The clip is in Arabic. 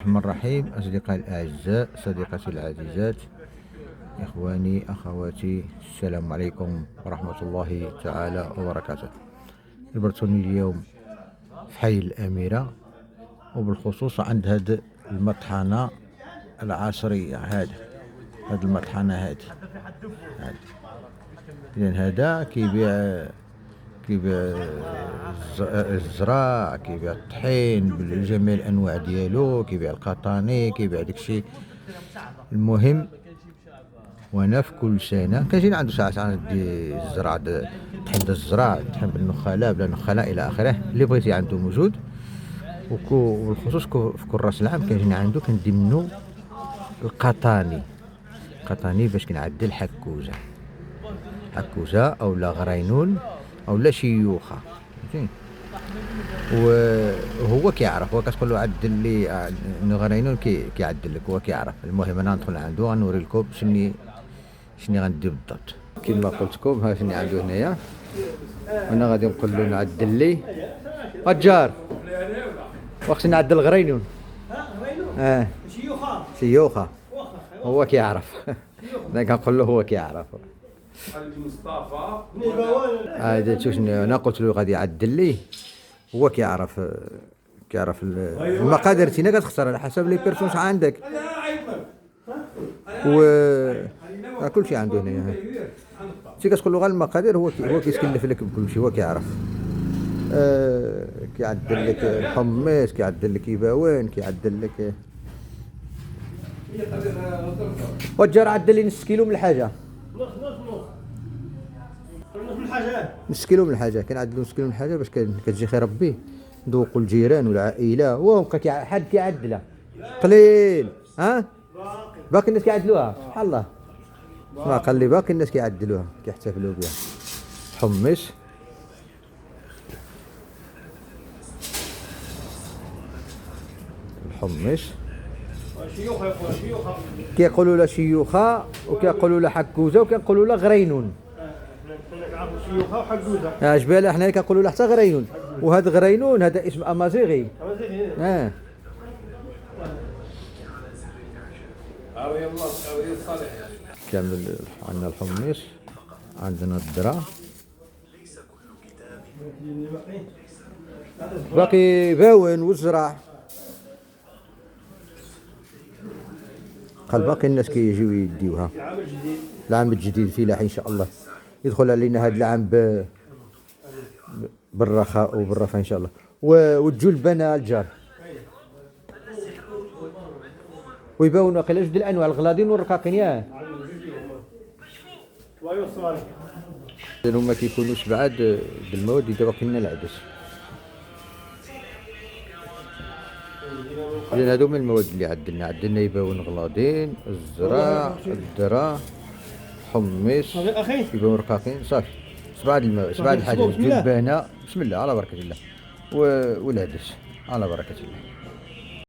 الرحمن الرحيم. أصدقائي الأعزاء، صديقاتي العزيزات، إخواني أخواتي، السلام عليكم ورحمة الله تعالى وبركاته. جبرتوني اليوم في حي الأميرة، وبالخصوص عند هاد المطحنة العصرية. هاد المطحنة هادي. إذن هذا كيبيع الزرع، كيبيع الطحين بجميع الانواع ديالو، كيبيع القطاني، كيبيع داكشي المهم. وانا في كل سنه كنجي عنده ساعات عندي الزرع، طحين الزرع، طحين بالنخاله بلا نخاله الى اخره، اللي بغيتي عنده موجود. وبالخصوص في كل راس العام كنجيني عنده كندي منه القطاني باش كنعدل حكوزه او لا غرينون او لا شيوخه، فهمتي. وهو كيعرف، هو كتقول له عدل لي غرينون كيعدل لك، هو كيعرف. المهم انا ندخل عنده غنوري لكم شني غندير بالضبط. كما قلت لكم ها شني عنده هنايا، وانا غادي نقول له نعدل لي الجار، وخصني نعدل غرينون. شيوخه هو كيعرف. انا كنقول له هو كيعرف. هذا شوف شنو انا قلت له غادي يعدل لي، هو كيعرف المقادير تينا كتختار على حسب لي بيرسونس عندك، و كل شيء عنده هنا. شي كتقول له غير المقادير، هو كيسكلف لك بكل شيء، هو كيعرف. كيعدل لك الحمص، كيعدل لك يباوين، كيعدل لك. والجار عدل لي نص كيلو من الحاجه، نص كيلو من الحاجه. كنعدلو نص كيلو من الحاجه باش كتجي خير ربي ندوقوا الجيران والعائله. هو بقى حد كيعدلها قليل. باقي الناس كيعدلوها سبحان الله. ما قال لي باقي الناس كيعدلوها، كيحتفلوا بها. حمص، كيقولوا له شيوخه، وكيقولوا له حكوزه، وكيقولوا له غرينون. شيوخه وحكوزه. جبالة حنايا كنقولوا له حتى غرينون، وهذا غرينون هذا اسم امازيغي. كامل عندنا الحمص، عندنا الذرة، باقي باون والزرع. قال باقي الناس كيجيو يديوها. العام الجديد فلاح ان شاء الله يدخل علينا هذا العام بالرخاء وبالرفاه ان شاء الله. وتجو البنا الجار ويباونوا قيل جوج الانواع، الغلاضين والرقاقين. ياه هما كيكونوش بعاد بالمواد اللي باقي لنا العدس، لان هادو من المواد اللي عدلنا يباون غلاضين، الزرع، الذرة، حمص، يباون رقاقين. صافي سبعة الحاجات. البنا بسم الله على بركة الله، والعدس على بركة الله.